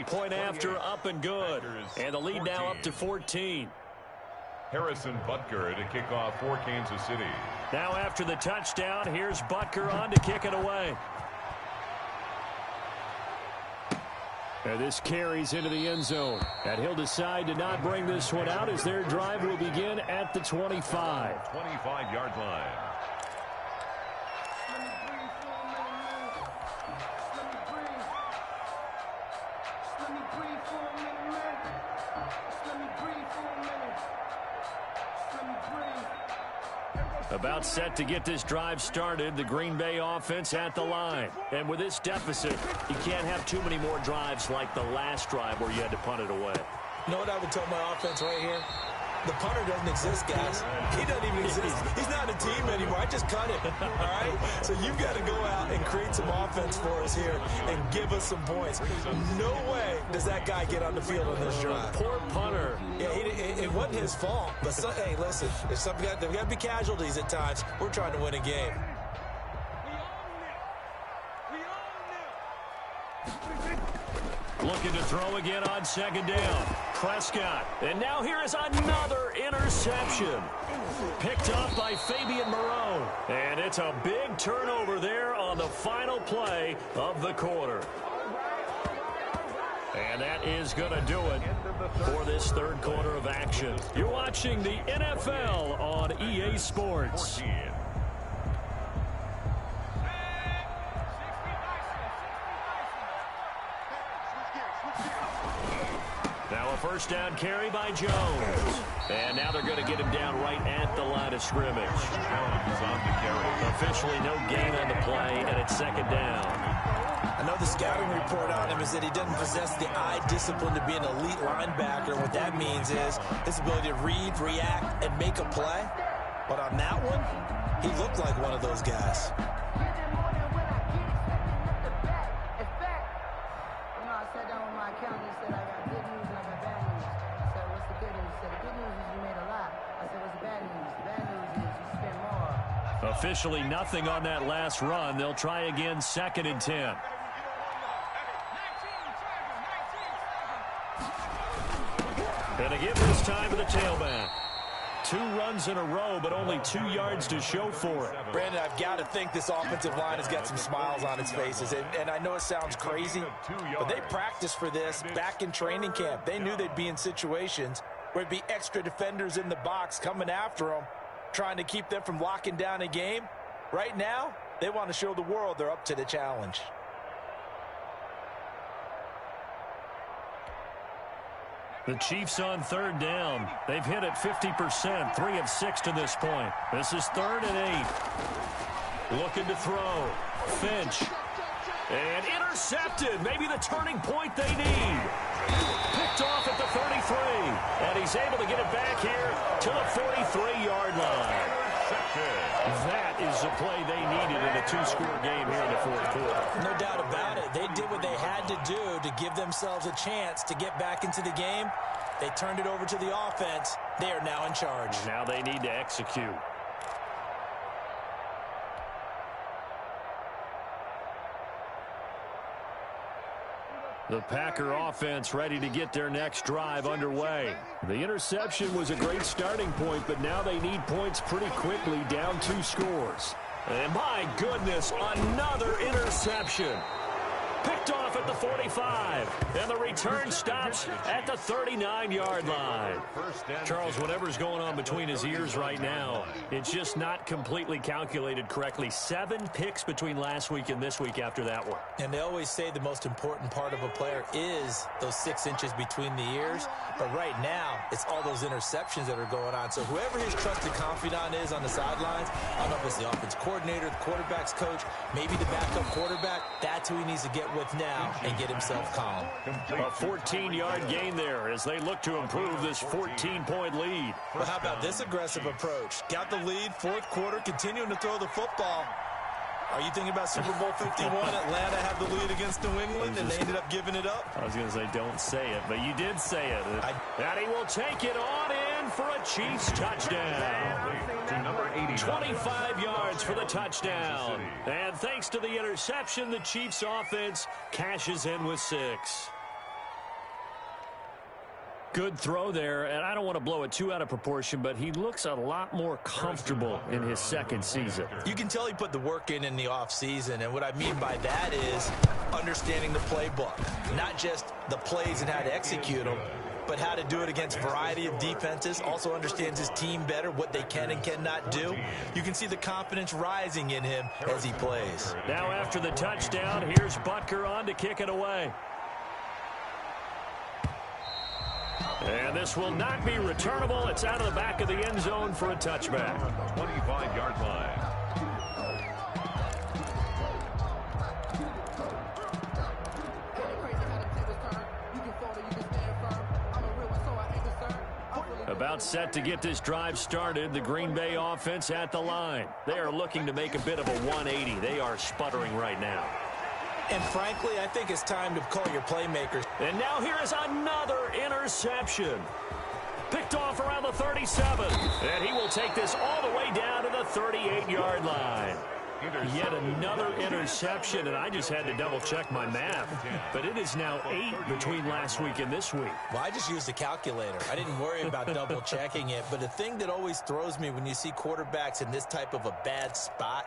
Point after, up and good. And the lead now up to 14. Harrison Butker to kick off for Kansas City. Now after the touchdown, here's Butker on to kick it away. And this carries into the end zone. And he'll decide to not bring this one out as their drive will begin at the 25. 25-yard line. About set to get this drive started, the Green Bay offense at the line. And with this deficit, you can't have too many more drives like the last drive where you had to punt it away. You know what I would tell my offense right here? The punter doesn't exist, guys. He doesn't even exist. He's not a team anymore. I just cut him, all right? So you've got to go out and create some offense for us here and give us some points. No way does that guy get on the field on this drive. Poor punter. Yeah, it wasn't his fault. But, hey, listen, there's got to be casualties at times. We're trying to win a game. Looking to throw again on 2nd down. Prescott. And now here is another interception. Picked up by Fabian Moreau. And it's a big turnover there on the final play of the quarter. And that is going to do it for this 3rd quarter of action. You're watching the NFL on EA Sports. Now a first down carry by Jones. And now they're going to get him down right at the line of scrimmage. Jones on the carry. Officially no gain on the play, and it's 2nd down. I know the scouting report on him is that he doesn't possess the eye discipline to be an elite linebacker. What that means is his ability to read, react, and make a play. But on that one, he looked like one of those guys. I sat down with my accountant. He said, I got good news and I got bad news. I said, what's the good news? He said, the good news is you made a lot. I said, what's the bad news? The bad news is you spent more. Officially nothing on that last run. They'll try again, 2nd and 10. And a give this time to the tailback. 2 runs in a row, but only 2 yards to show for it. Brandon, I've got to think this offensive line has got some smiles on its faces. And I know it sounds crazy, but they practiced for this back in training camp. They knew they'd be in situations where there'd be extra defenders in the box coming after them, trying to keep them from locking down a game. Right now, they want to show the world they're up to the challenge. The Chiefs on 3rd down. They've hit it 50%, 3 of 6 to this point. This is 3rd and 8. Looking to throw. Finch. And intercepted. Maybe the turning point they need. Picked off at the 33. And he's able to get it back here to the 43-yard line. That is the play they needed in a 2-score game here in the 4th quarter. No doubt about it. They did what they had to do to give themselves a chance to get back into the game. They turned it over to the offense. They are now in charge. Now they need to execute. The Packer offense ready to get their next drive underway. The interception was a great starting point, but now they need points pretty quickly, down 2 scores. And my goodness, another interception. Picked off at the 45. And the return stops at the 39-yard line. Charles, whatever's going on between his ears right now, it's just not completely calculated correctly. 7 picks between last week and this week after that one. And they always say the most important part of a player is those 6 inches between the ears. But right now, it's all those interceptions that are going on. So whoever his trusted confidant is on the sidelines, I don't know if it's the offense coordinator, the quarterback's coach, maybe the backup quarterback, that's who he needs to get with now and get himself calm. A 14-yard gain there as they look to improve this 14-point lead. Well, how about this aggressive approach? Got the lead, 4th quarter, continuing to throw the football. Are you thinking about Super Bowl 51? Atlanta had the lead against New England, and they ended up giving it up? I was going to say, don't say it, but you did say it. And he will take it on in for a Chiefs touchdown. 25 yards for the touchdown. And thanks to the interception, the Chiefs offense cashes in with 6. Good throw there, and I don't want to blow it too out of proportion, but he looks a lot more comfortable in his 2nd season. You can tell he put the work in the offseason, and what I mean by that is understanding the playbook. Not just the plays and how to execute them, but how to do it against a variety of defenses. Also understands his team better, what they can and cannot do. You can see the confidence rising in him as he plays. Now after the touchdown, here's Butker on to kick it away. And this will not be returnable. It's out of the back of the end zone for a touchback. 25-yard line. About set to get this drive started, the Green Bay offense at the line. They are looking to make a bit of a 180. They are sputtering right now. And frankly, I think it's time to call your playmakers. And now here is another interception. Picked off around the 37. And he will take this all the way down to the 38-yard line. Yet another interception, and I just had to double-check my math. But it is now 8 between last week and this week. Well, I just used a calculator. I didn't worry about double-checking it. But the thing that always throws me when you see quarterbacks in this type of a bad spot,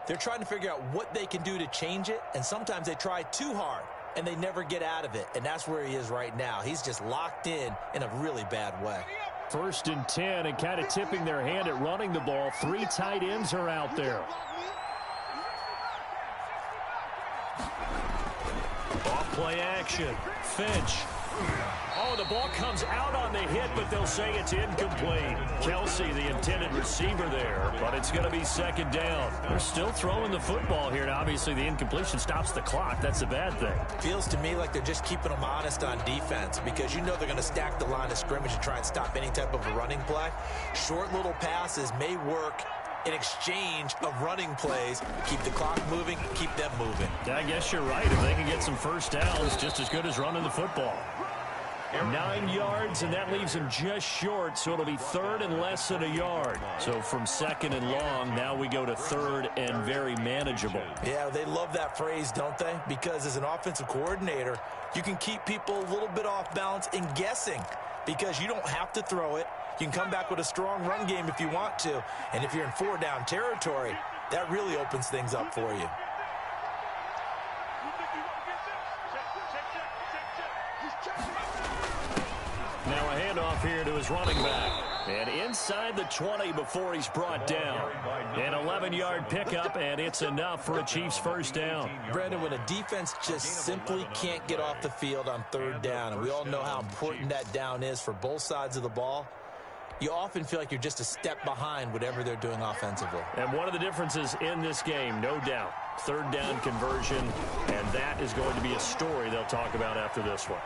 they're trying to figure out what they can do to change it, and sometimes they try too hard, and they never get out of it, and that's where he is right now. He's just locked in a really bad way. 1st and 10, and kind of tipping their hand at running the ball. 3 tight ends are out there. Off play action. Finch Oh, the ball comes out on the hit, but they'll say it's incomplete. Kelsey, the intended receiver there, but it's going to be second down. They're still throwing the football here, and obviously the incompletion stops the clock. That's a bad thing. Feels to me like they're just keeping them honest on defense because you know they're going to stack the line of scrimmage and try and stop any type of a running play. Short little passes may work in exchange of running plays. Keep the clock moving, keep them moving. I guess you're right. If they can get some first downs, just as good as running the football. 9 yards, and that leaves him just short, so it'll be third and less than a yard. So from second and long, now we go to third and very manageable. Yeah, they love that phrase, don't they? Because as an offensive coordinator, you can keep people a little bit off balance and guessing because you don't have to throw it. You can come back with a strong run game if you want to. And if you're in 4-down territory, that really opens things up for you. Now a handoff here to his running back. And inside the 20 before he's brought down. An 11-yard pickup, and it's enough for a Chiefs first down. Brandon, when a defense just simply can't get off the field on third down, and we all know how important that down is for both sides of the ball, you often feel like you're just a step behind whatever they're doing offensively. And one of the differences in this game, no doubt, third down conversion, and that is going to be a story they'll talk about after this one.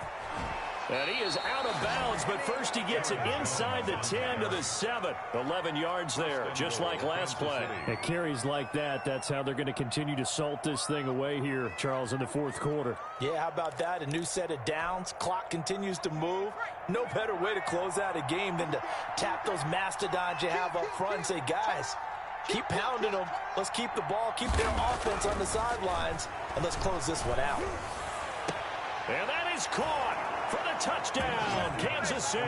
And he is out of bounds, but first he gets it inside the 10 to the 7. 11 yards there, just like last play. It carries like that. That's how they're going to continue to salt this thing away here, Charles, in the fourth quarter. Yeah, how about that? A new set of downs. Clock continues to move. No better way to close out a game than to tap those mastodons you have up front and say, guys, keep pounding them. Let's keep the ball, keep their offense on the sidelines, and let's close this one out. And that is caught for the touchdown, Kansas City.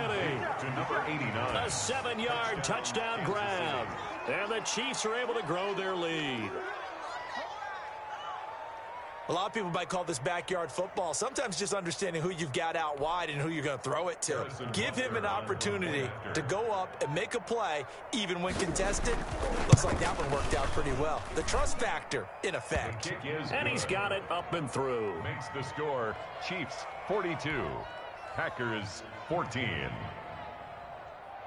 To number 89. A 7-yard touchdown grab. And the Chiefs are able to grow their lead. A lot of people might call this backyard football. Sometimes just understanding who you've got out wide and who you're going to throw it to. Give him an opportunity to go up and make a play, even when contested. Looks like that one worked out pretty well. The trust factor, in effect. And he's got it up and through. Makes the score Chiefs 42, Packers 14.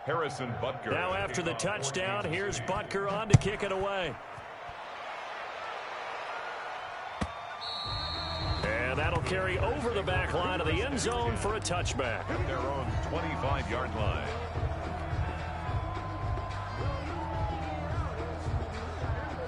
Harrison Butker. Now after the touchdown, here's Butker on to kick it away. And that'll carry over the back line of the end zone for a touchback. At their own 25-yard line.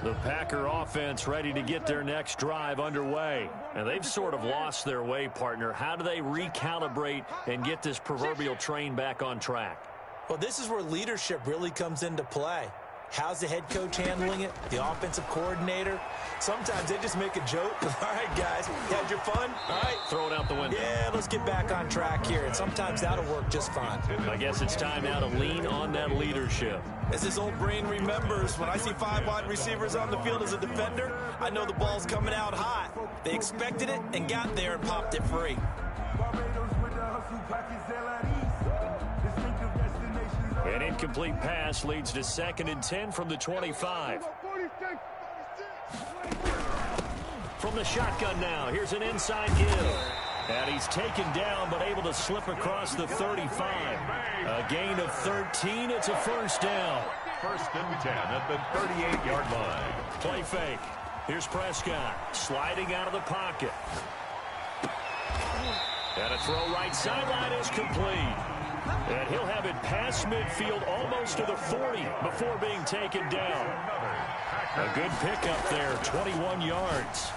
The Packer offense ready to get their next drive underway. And they've sort of lost their way, partner. How do they recalibrate and get this proverbial train back on track? Well, this is where leadership really comes into play. How's the head coach handling it? The offensive coordinator? Sometimes they just make a joke. All right, guys, you had your fun? All right. Throw it out the window. Yeah, let's get back on track here. And sometimes that'll work just fine. I guess it's time now to lean on that leadership. As this old brain remembers, when I see 5 wide receivers on the field as a defender, I know the ball's coming out hot. They expected it and got there and popped it free. An incomplete pass leads to 2nd and 10 from the 25. From the shotgun now, here's an inside give. And he's taken down, but able to slip across the 35. A gain of 13, it's a first down. 1st and 10 at the 38-yard line. Play fake. Here's Prescott, sliding out of the pocket. And a throw right sideline is complete. And he'll have it past midfield almost to the 40 before being taken down. A good pickup there, 21 yards.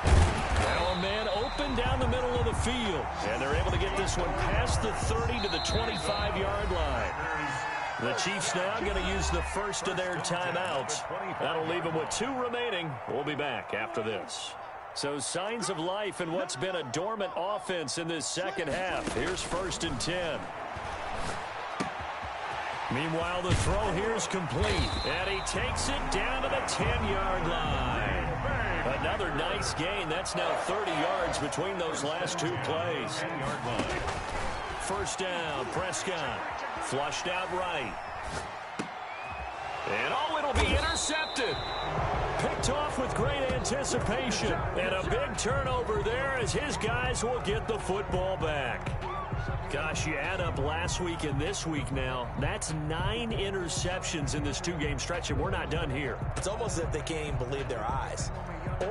Now a man open down the middle of the field. And they're able to get this one past the 30 to the 25-yard line. The Chiefs now going to use the first of their timeouts. That'll leave them with 2 remaining. We'll be back after this. So signs of life in what's been a dormant offense in this second half. Here's 1st and 10. Meanwhile, the throw here is complete. And he takes it down to the 10-yard line. Another nice gain. That's now 30 yards between those last 2 plays. 1st down, Prescott. Flushed out right. And oh, it'll be intercepted. Picked off with great anticipation. And a big turnover there as his guys will get the football back. Gosh, you add up last week and this week now, that's 9 interceptions in this 2-game stretch, and we're not done here. It's almost as if they can't even believe their eyes.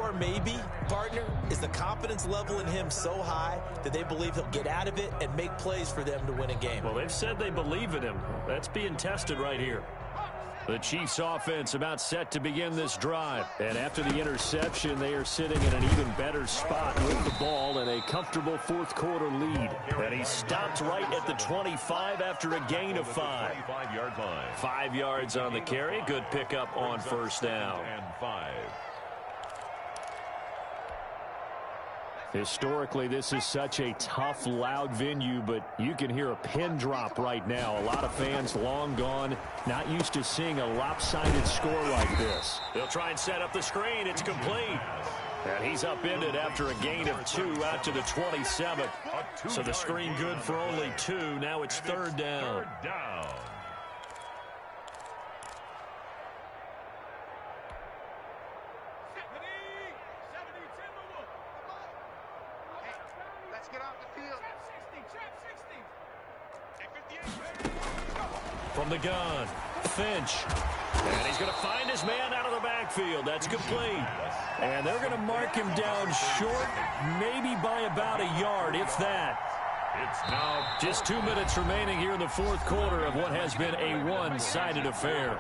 Or maybe, partner, is the confidence level in him so high that they believe he'll get out of it and make plays for them to win a game. Well, they've said they believe in him. That's being tested right here. The Chiefs offense about set to begin this drive. And after the interception, they are sitting in an even better spot with the ball and a comfortable fourth quarter lead. And he stopped right at the 25 after a gain of 5. 5-yard line. 5 yards on the carry. Good pickup on first down. And 5. Historically, this is such a tough, loud venue, but you can hear a pin drop right now. A lot of fans long gone, not used to seeing a lopsided score like this. They'll try and set up the screen. It's complete. And he's upended after a gain of 2 out to the 27. So the screen good for only 2. Now it's third down. From the gun, Finch. And he's going to find his man out of the backfield. That's complete. And they're going to mark him down short, maybe by about a yard, if that. It's now just 2 minutes remaining here in the fourth quarter of what has been a one-sided affair.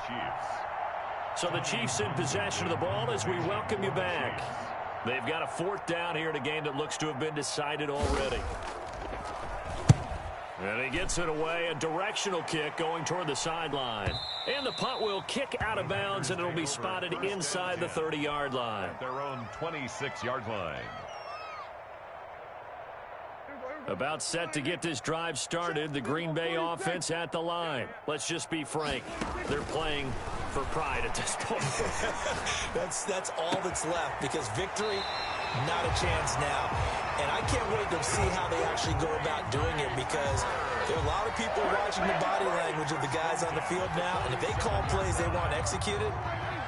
So the Chiefs in possession of the ball as we welcome you back. They've got a fourth down here in a game that looks to have been decided already. And he gets it away, a directional kick going toward the sideline. And the punt will kick out of bounds, and it'll be spotted inside the 30-yard line. Their own 26-yard line. About set to get this drive started, the Green Bay offense at the line. Let's just be frank. They're playing for pride at this point. That's all that's left, because victory, not a chance now. And I can't wait to see how they actually go about doing it, because there are a lot of people watching the body language of the guys on the field now, and if they call plays they want executed,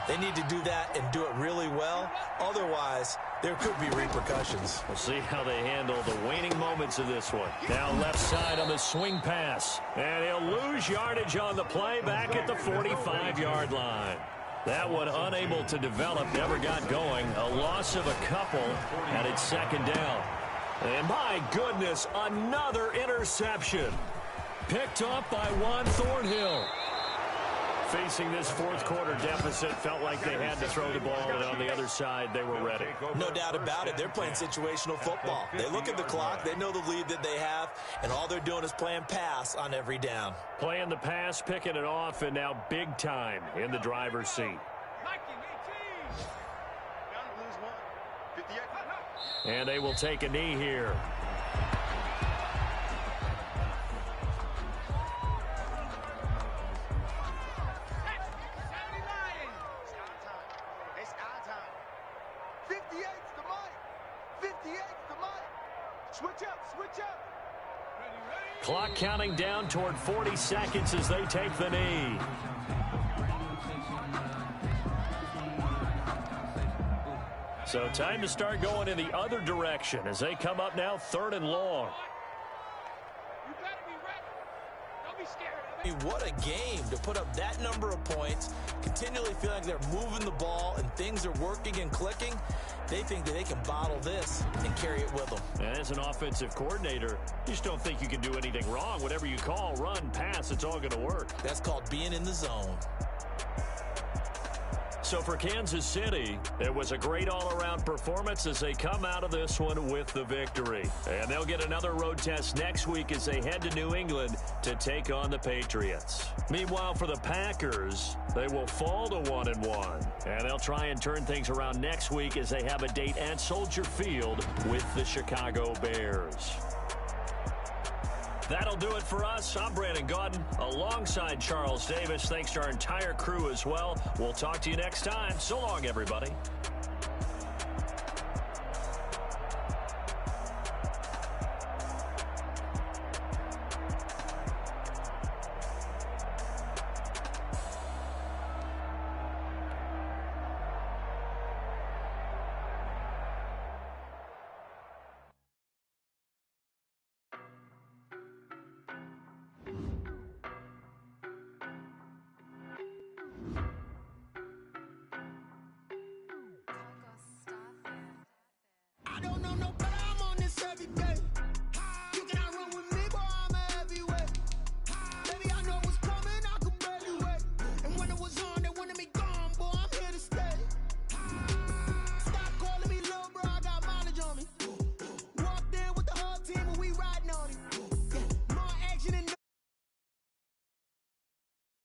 they need to do that and do it really well. Otherwise, there could be repercussions. We'll see how they handle the waning moments of this one. Now left side on the swing pass. And he'll lose yardage on the play back at the 45-yard line. That one unable to develop, never got going. A loss of a couple, and it's second down. And my goodness, another interception. Picked up by Juan Thornhill. Facing this fourth quarter deficit, felt like they had to throw the ball, and on the other side, they were ready. No doubt about it. They're playing situational football. They look at the clock, they know the lead that they have, and all they're doing is playing pass on every down. Playing the pass, picking it off, and now big time in the driver's seat. And they will take a knee here. Clock counting down toward 40 seconds as they take the knee. So time to start going in the other direction as they come up now third and long. You better be ready. Don't be scared of it. What a game to put up that number of points, continually feeling like they're moving the ball and things are working and clicking. They think that they can bottle this and carry it with them. And as an offensive coordinator, you just don't think you can do anything wrong. Whatever you call, run, pass, it's all going to work. That's called being in the zone. So for Kansas City, it was a great all-around performance as they come out of this one with the victory. And they'll get another road test next week as they head to New England to take on the Patriots. Meanwhile, for the Packers, they will fall to 1-1. And they'll try and turn things around next week as they have a date at Soldier Field with the Chicago Bears. That'll do it for us. I'm Brandon Gaudin alongside Charles Davis. Thanks to our entire crew as well. We'll talk to you next time. So long, everybody.